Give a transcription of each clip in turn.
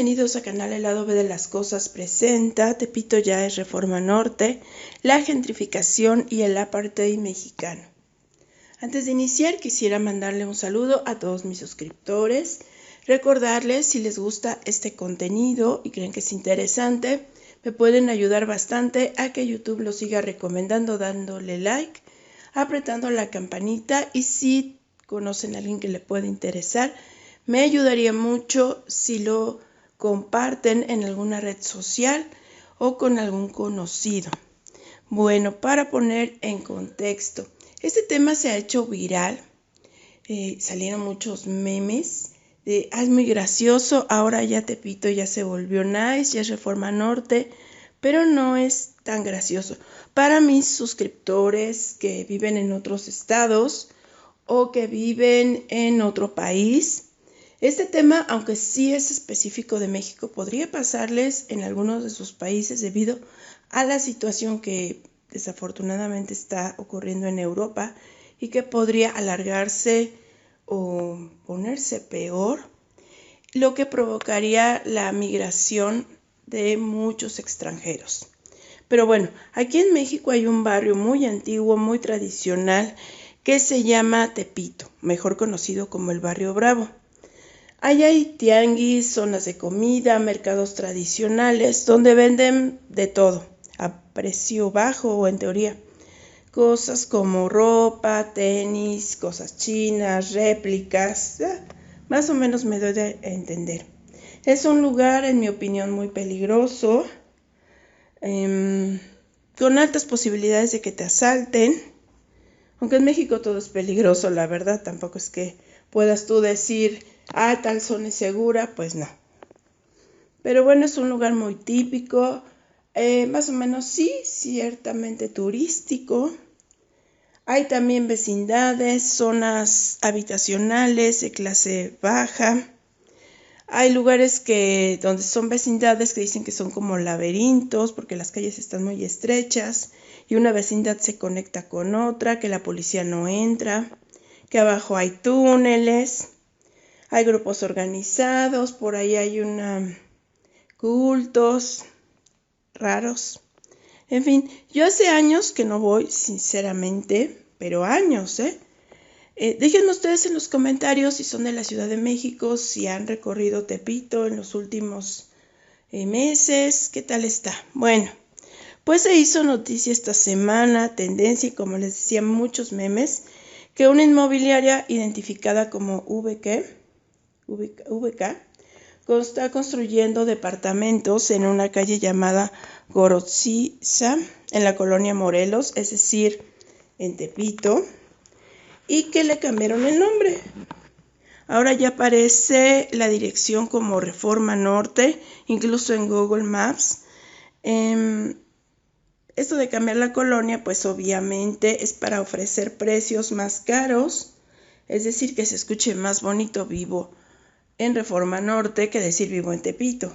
bienvenidos a Canal El Lado B de las Cosas presenta Tepito ya es Reforma Norte, la gentrificación y el apartheid mexicano. Antes de iniciar quisiera mandarle un saludo a todos mis suscriptores, recordarles si les gusta este contenido y creen que es interesante, me pueden ayudar bastante a que YouTube lo siga recomendando dándole like, apretando la campanita y si conocen a alguien que le puede interesar, me ayudaría mucho si lo comparten en alguna red social o con algún conocido. Bueno, para poner en contexto, este tema se ha hecho viral, salieron muchos memes de es muy gracioso, ahora ya Tepito ya se volvió nice, ya es Reforma Norte, pero no es tan gracioso. Para mis suscriptores que viven en otros estados o que viven en otro país, este tema, aunque sí es específico de México, podría pasarles en algunos de sus países debido a la situación que desafortunadamente está ocurriendo en Europa y que podría alargarse o ponerse peor, lo que provocaría la migración de muchos extranjeros. Pero bueno, aquí en México hay un barrio muy antiguo, muy tradicional, que se llama Tepito, mejor conocido como el Barrio Bravo. Allá hay tianguis, zonas de comida, mercados tradicionales, donde venden de todo, a precio bajo o en teoría. Cosas como ropa, tenis, cosas chinas, réplicas, más o menos me doy a entender. Es un lugar, en mi opinión, muy peligroso, con altas posibilidades de que te asalten. Aunque en México todo es peligroso, la verdad, tampoco es que puedas tú decir, tal zona es segura, pues no. Pero bueno, es un lugar muy típico, más o menos sí, ciertamente turístico. Hay también vecindades, zonas habitacionales de clase baja. Hay lugares donde son vecindades que dicen que son como laberintos porque las calles están muy estrechas y una vecindad se conecta con otra, que la policía no entra, que abajo hay túneles, hay grupos organizados, por ahí hay cultos raros. En fin, yo hace años que no voy, sinceramente, pero años, déjenme ustedes en los comentarios si son de la Ciudad de México, si han recorrido Tepito en los últimos meses, ¿qué tal está? Bueno, pues se hizo noticia esta semana, tendencia y como les decía, muchos memes, que una inmobiliaria identificada como VK está construyendo departamentos en una calle llamada Gorostiza, en la colonia Morelos, es decir, en Tepito, y que le cambiaron el nombre. Ahora ya aparece la dirección como Reforma Norte, incluso en Google Maps. Esto de cambiar la colonia, pues obviamente es para ofrecer precios más caros, es decir, que se escuche más bonito vivo en Reforma Norte que decir vivo en Tepito.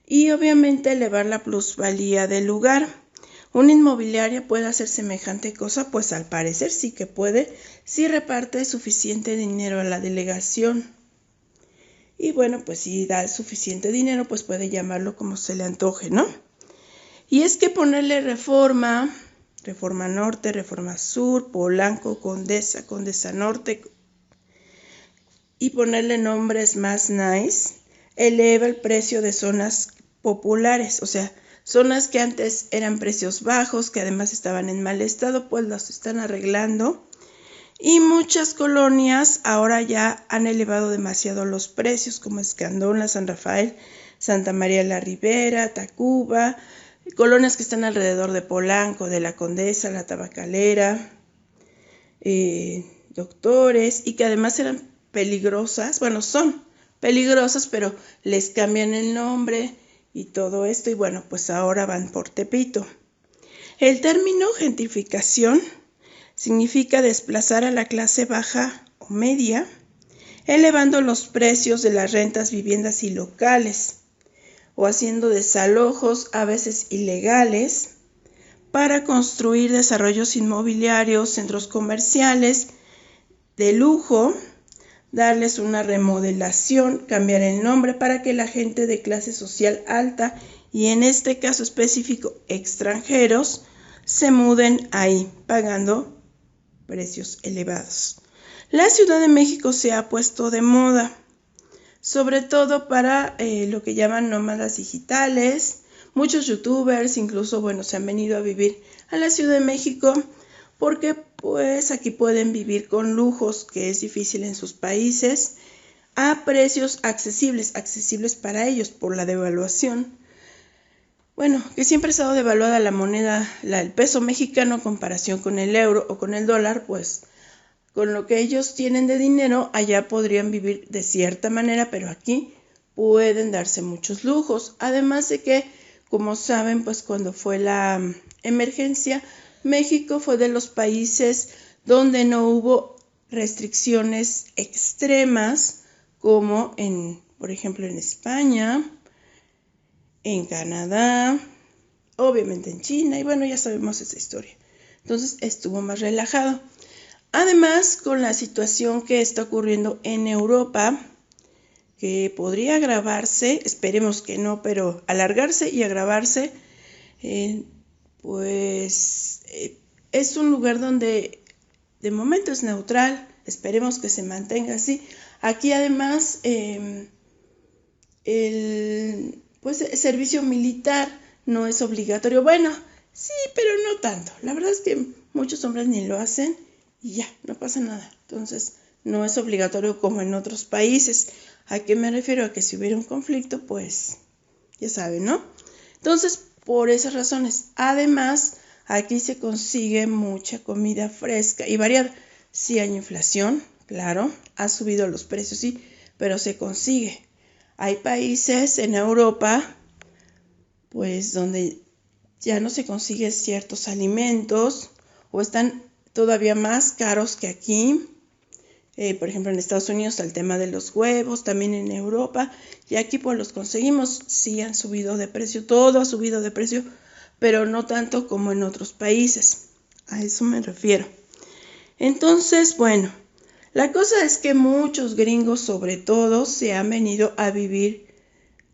Y obviamente elevar la plusvalía del lugar. Una inmobiliaria puede hacer semejante cosa, pues al parecer sí que puede, si reparte suficiente dinero a la delegación. Y bueno, pues si da suficiente dinero, pues puede llamarlo como se le antoje, ¿no? Y es que ponerle Reforma Norte, Reforma Sur, Polanco, Condesa, Condesa Norte, y ponerle nombres más nice, eleva el precio de zonas populares, o sea, zonas que antes eran precios bajos, que además estaban en mal estado, pues las están arreglando. Y muchas colonias ahora ya han elevado demasiado los precios, como Escandón, San Rafael, Santa María la Ribera, Tacuba, colonias que están alrededor de Polanco, de la Condesa, la Tabacalera, Doctores, y que además eran peligrosas, bueno, son peligrosas, pero les cambian el nombre y todo esto, y bueno, pues ahora van por Tepito. El término gentrificación significa desplazar a la clase baja o media, elevando los precios de las rentas, viviendas y locales, o haciendo desalojos, a veces ilegales, para construir desarrollos inmobiliarios, centros comerciales de lujo, darles una remodelación, cambiar el nombre para que la gente de clase social alta y en este caso específico extranjeros se muden ahí pagando precios elevados. La Ciudad de México se ha puesto de moda, sobre todo para lo que llaman nómadas digitales. Muchos youtubers incluso, se han venido a vivir a la Ciudad de México porque pues aquí pueden vivir con lujos, que es difícil en sus países, a precios accesibles para ellos por la devaluación. Que siempre ha estado devaluada la moneda, el peso mexicano en comparación con el euro o con el dólar, pues con lo que ellos tienen de dinero, allá podrían vivir de cierta manera, pero aquí pueden darse muchos lujos. Además de que, como saben, pues cuando fue la emergencia, México fue de los países donde no hubo restricciones extremas, como por ejemplo, en España, en Canadá, obviamente en China, y ya sabemos esa historia. Entonces estuvo más relajado. Además, con la situación que está ocurriendo en Europa, que podría agravarse, esperemos que no, pero alargarse y agravarse, es un lugar donde de momento es neutral, esperemos que se mantenga así. Aquí además, el servicio militar no es obligatorio. Sí, pero no tanto. La verdad es que muchos hombres ni lo hacen. Y ya, no pasa nada. Entonces, no es obligatorio como en otros países. ¿A qué me refiero? A que si hubiera un conflicto, pues, ya saben, ¿no? Entonces, por esas razones. Además, aquí se consigue mucha comida fresca y variada. Sí hay inflación, claro, ha subido los precios, sí, pero se consigue. Hay países en Europa, pues, donde ya no se consiguen ciertos alimentos o están todavía más caros que aquí. Por ejemplo, en Estados Unidos el tema de los huevos, también en Europa, y aquí pues los conseguimos. Sí han subido de precio, todo ha subido de precio, pero no tanto como en otros países. A eso me refiero. Entonces, la cosa es que muchos gringos, sobre todo, se han venido a vivir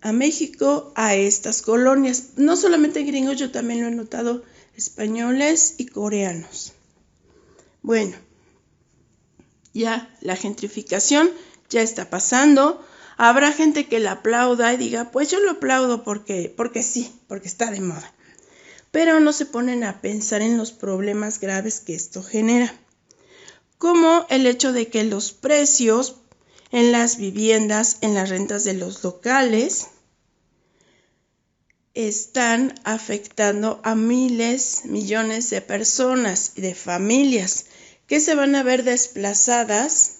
a México, a estas colonias. No solamente gringos, yo también lo he notado, españoles y coreanos. Ya la gentrificación ya está pasando. Habrá gente que la aplauda y diga, pues yo lo aplaudo porque sí, porque está de moda. Pero no se ponen a pensar en los problemas graves que esto genera, como el hecho de que los precios en las viviendas, en las rentas de los locales, están afectando a miles, millones de personas y de familias que se van a ver desplazadas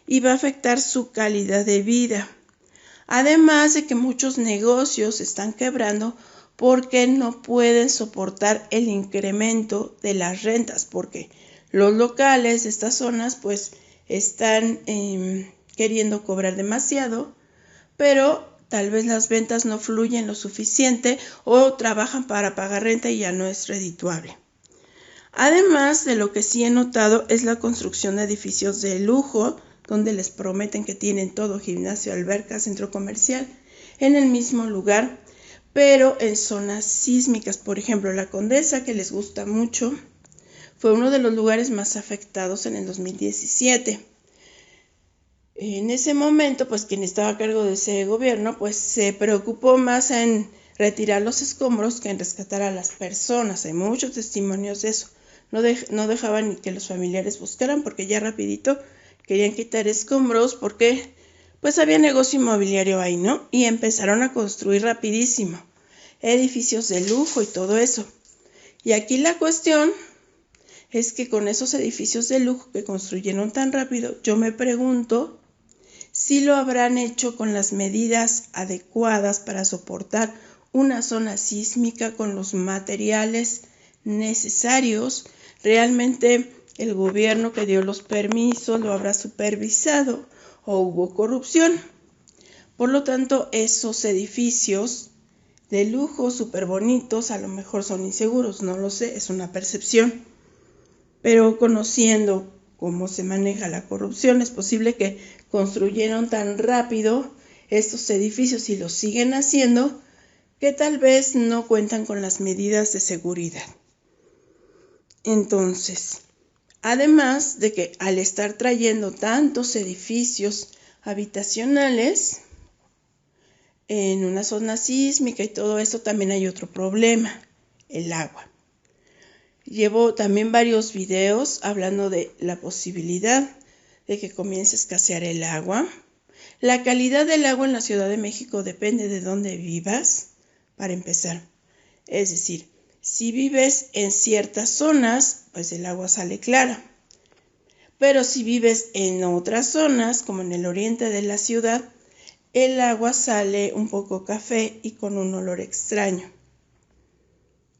y va a afectar su calidad de vida. Además de que muchos negocios están quebrando porque no pueden soportar el incremento de las rentas, porque los locales de estas zonas pues están queriendo cobrar demasiado, pero tal vez las ventas no fluyen lo suficiente o trabajan para pagar renta y ya no es redituable. Además de lo que sí he notado es la construcción de edificios de lujo, donde les prometen que tienen todo, gimnasio, alberca, centro comercial, en el mismo lugar, pero en zonas sísmicas. Por ejemplo, la Condesa, que les gusta mucho, fue uno de los lugares más afectados en el 2017. En ese momento, pues quien estaba a cargo de ese gobierno, pues se preocupó más en retirar los escombros que en rescatar a las personas. Hay muchos testimonios de eso. No dejaban ni que los familiares buscaran porque ya rapidito querían quitar escombros porque pues había negocio inmobiliario ahí, ¿no? Y empezaron a construir rapidísimo edificios de lujo y todo eso. Y aquí la cuestión es que con esos edificios de lujo que construyeron tan rápido, yo me pregunto si lo habrán hecho con las medidas adecuadas para soportar una zona sísmica con los materiales necesarios. Realmente el gobierno que dio los permisos lo habrá supervisado o hubo corrupción. Por lo tanto, esos edificios de lujo súper bonitos a lo mejor son inseguros, no lo sé, es una percepción. Pero conociendo cómo se maneja la corrupción. Es posible que construyeron tan rápido estos edificios y los siguen haciendo, que tal vez no cuentan con las medidas de seguridad. Entonces, además de que al estar trayendo tantos edificios habitacionales en una zona sísmica y todo esto, también hay otro problema: el agua. Llevo también varios videos hablando de la posibilidad de que comience a escasear el agua. La calidad del agua en la Ciudad de México depende de dónde vivas, para empezar. Es decir, si vives en ciertas zonas, pues el agua sale clara. Pero si vives en otras zonas, como en el oriente de la ciudad, el agua sale un poco café y con un olor extraño.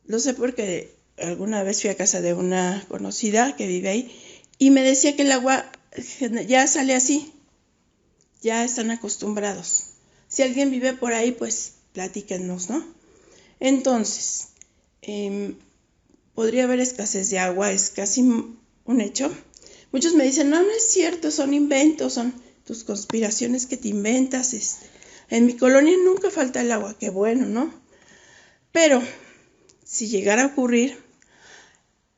Lo sé porque alguna vez fui a casa de una conocida que vive ahí y me decía que el agua ya sale así. Ya están acostumbrados. Si alguien vive por ahí, pues platíquenos, ¿no? Entonces, podría haber escasez de agua, es casi un hecho. Muchos me dicen, no es cierto, son inventos, son tus conspiraciones que te inventas. En mi colonia nunca falta el agua, qué bueno, ¿no? Pero, si llegara a ocurrir,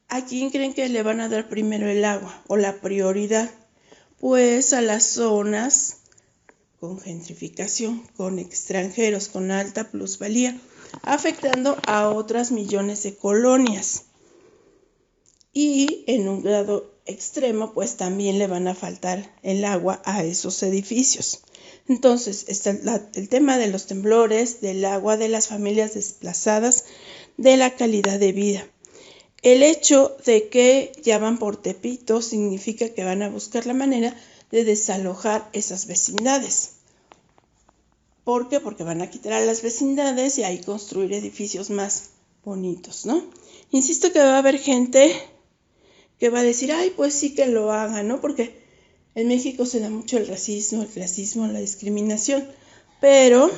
¿a quién creen que le van a dar primero el agua o la prioridad? Pues a las zonas con gentrificación, con extranjeros, con alta plusvalía, afectando a otras millones de colonias. Y en un grado extremo, pues también le van a faltar el agua a esos edificios. Entonces, está el tema de los temblores, del agua, de las familias desplazadas, de la calidad de vida. El hecho de que ya van por Tepito significa que van a buscar la manera de desalojar esas vecindades. ¿Por qué? Porque van a quitar a las vecindades y ahí construir edificios más bonitos, ¿no? Insisto que va a haber gente que va a decir, ay, pues sí que lo hagan, ¿no? Porque en México se da mucho el racismo, el clasismo, la discriminación. Pero,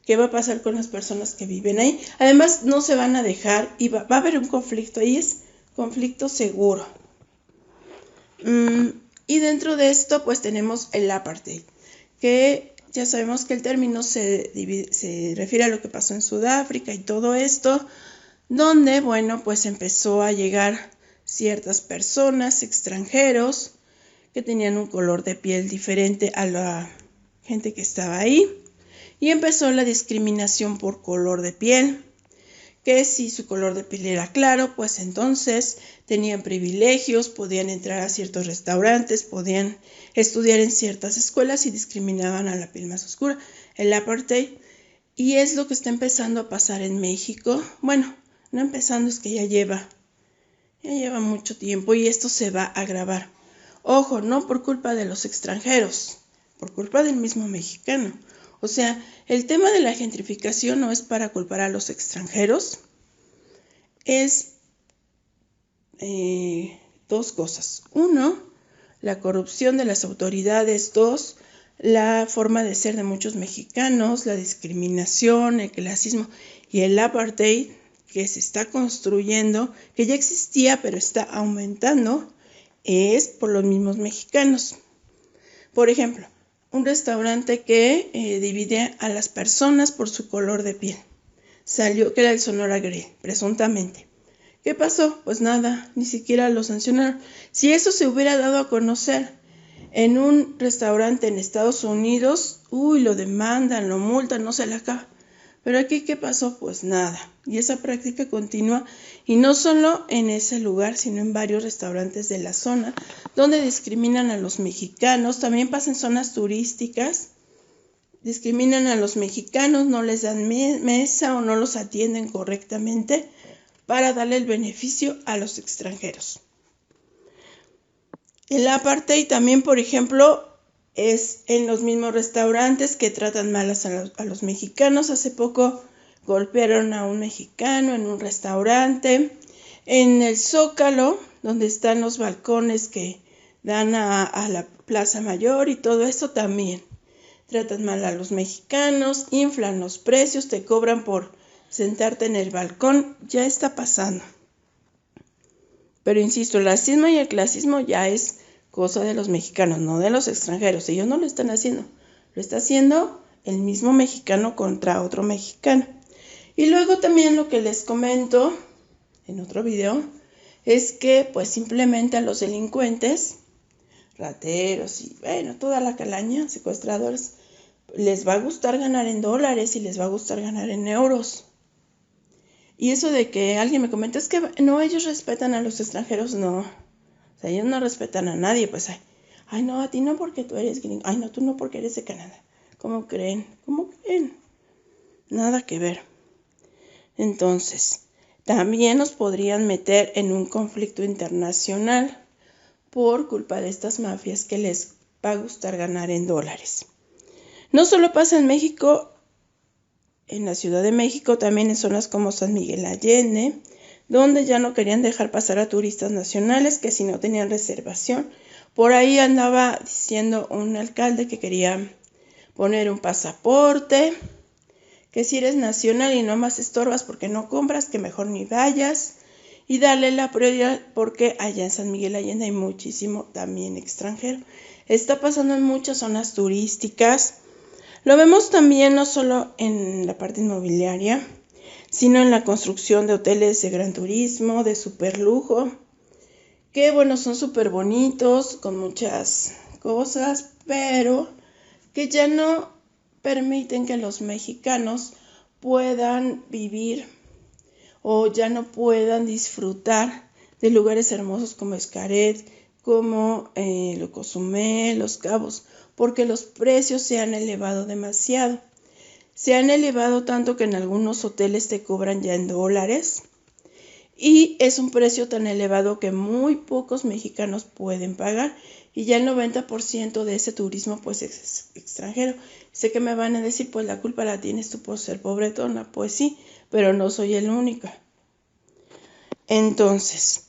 ¿qué va a pasar con las personas que viven ahí? Además, no se van a dejar y va a haber un conflicto. Ahí es conflicto seguro. Y dentro de esto, pues tenemos el apartheid, que ya sabemos que el término se refiere a lo que pasó en Sudáfrica y todo esto, donde, bueno, pues empezó a llegar ciertas personas, extranjeros, que tenían un color de piel diferente a la gente que estaba ahí, y empezó la discriminación por color de piel, que si su color de piel era claro, pues entonces tenían privilegios, podían entrar a ciertos restaurantes, podían estudiar en ciertas escuelas y discriminaban a la piel más oscura, el apartheid. Y es lo que está empezando a pasar en México. Bueno, no empezando, es que ya lleva mucho tiempo y esto se va a agravar. Ojo, no por culpa de los extranjeros, por culpa del mismo mexicano. O sea, el tema de la gentrificación no es para culpar a los extranjeros, es dos cosas. Uno, la corrupción de las autoridades. Dos, la forma de ser de muchos mexicanos, la discriminación, el clasismo y el apartheid que se está construyendo, que ya existía pero está aumentando, es por los mismos mexicanos. Por ejemplo, un restaurante que divide a las personas por su color de piel. Salió que era el Sonora Grill, presuntamente. ¿Qué pasó? Pues nada, ni siquiera lo sancionaron. Si eso se hubiera dado a conocer en un restaurante en Estados Unidos, lo demandan, lo multan, no se la acaba. Pero aquí, ¿qué pasó? Pues nada. Y esa práctica continúa, y no solo en ese lugar, sino en varios restaurantes de la zona, donde discriminan a los mexicanos. También pasa en zonas turísticas. Discriminan a los mexicanos, no les dan mesa o no los atienden correctamente para darle el beneficio a los extranjeros. El apartheid también, por ejemplo, es en los mismos restaurantes que tratan mal a los mexicanos. Hace poco golpearon a un mexicano en un restaurante. En el Zócalo, donde están los balcones que dan a la Plaza Mayor y todo eso, también tratan mal a los mexicanos, inflan los precios, te cobran por sentarte en el balcón. Ya está pasando. Pero insisto, el racismo y el clasismo ya es cosa de los mexicanos, no de los extranjeros. Ellos no lo están haciendo, lo está haciendo el mismo mexicano contra otro mexicano. Y luego también lo que les comento en otro video es que pues simplemente a los delincuentes, rateros y bueno, toda la calaña, secuestradores, les va a gustar ganar en dólares y les va a gustar ganar en euros. Y eso de que alguien me comenta, es que no, ellos respetan a los extranjeros, no. O sea, ellos no respetan a nadie, pues, ay, no, a ti no porque tú eres gringo, ay, no, tú no porque eres de Canadá. ¿Cómo creen? ¿Cómo creen? Nada que ver. Entonces, también nos podrían meter en un conflicto internacional por culpa de estas mafias que les va a gustar ganar en dólares. No solo pasa en México, en la Ciudad de México, también en zonas como San Miguel Allende, donde ya no querían dejar pasar a turistas nacionales que si no tenían reservación. Por ahí andaba diciendo un alcalde que quería poner un pasaporte, que si eres nacional y no más estorbas porque no compras, que mejor ni vayas, y darle la prioridad porque allá en San Miguel Allende hay muchísimo también extranjero. Está pasando en muchas zonas turísticas. Lo vemos también no solo en la parte inmobiliaria, sino en la construcción de hoteles de gran turismo, de super lujo, que bueno, son súper bonitos, con muchas cosas, pero que ya no permiten que los mexicanos puedan vivir o ya no puedan disfrutar de lugares hermosos como Xcaret, como Cozumel, Los Cabos, porque los precios se han elevado demasiado. Se han elevado tanto que en algunos hoteles te cobran ya en dólares y es un precio tan elevado que muy pocos mexicanos pueden pagar y ya el 90% de ese turismo pues es extranjero. Sé que me van a decir, pues la culpa la tienes tú por ser pobretona. Pues sí, pero no soy el único. Entonces,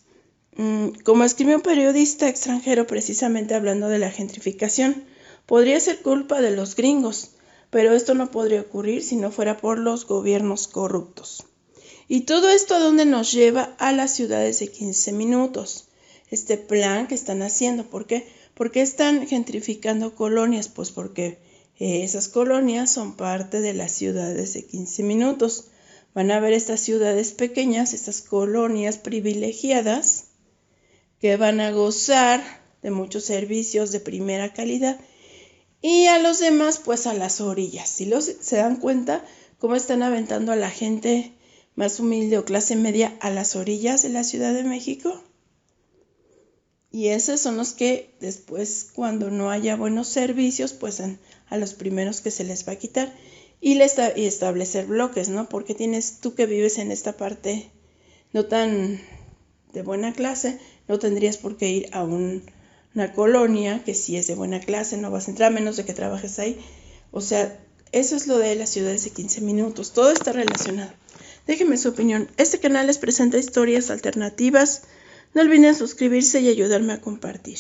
como escribió un periodista extranjero precisamente hablando de la gentrificación, podría ser culpa de los gringos, pero esto no podría ocurrir si no fuera por los gobiernos corruptos. Y todo esto a dónde nos lleva a las ciudades de 15 minutos. Este plan que están haciendo, ¿por qué? ¿Por qué están gentrificando colonias? Pues porque esas colonias son parte de las ciudades de 15 minutos. Van a ver estas ciudades pequeñas, estas colonias privilegiadas, que van a gozar de muchos servicios de primera calidad y a los demás pues a las orillas. Si se dan cuenta cómo están aventando a la gente más humilde o clase media a las orillas de la Ciudad de México. Y esos son los que después, cuando no haya buenos servicios, pues a los primeros que se les va a quitar y establecer bloques, ¿no? Porque tienes tú que vives en esta parte no tan de buena clase, no tendrías por qué ir a una colonia que sí es de buena clase, no vas a entrar a menos de que trabajes ahí. O sea, eso es lo de las ciudades de 15 minutos, todo está relacionado. Déjenme su opinión. Este canal les presenta historias alternativas. No olviden suscribirse y ayudarme a compartir.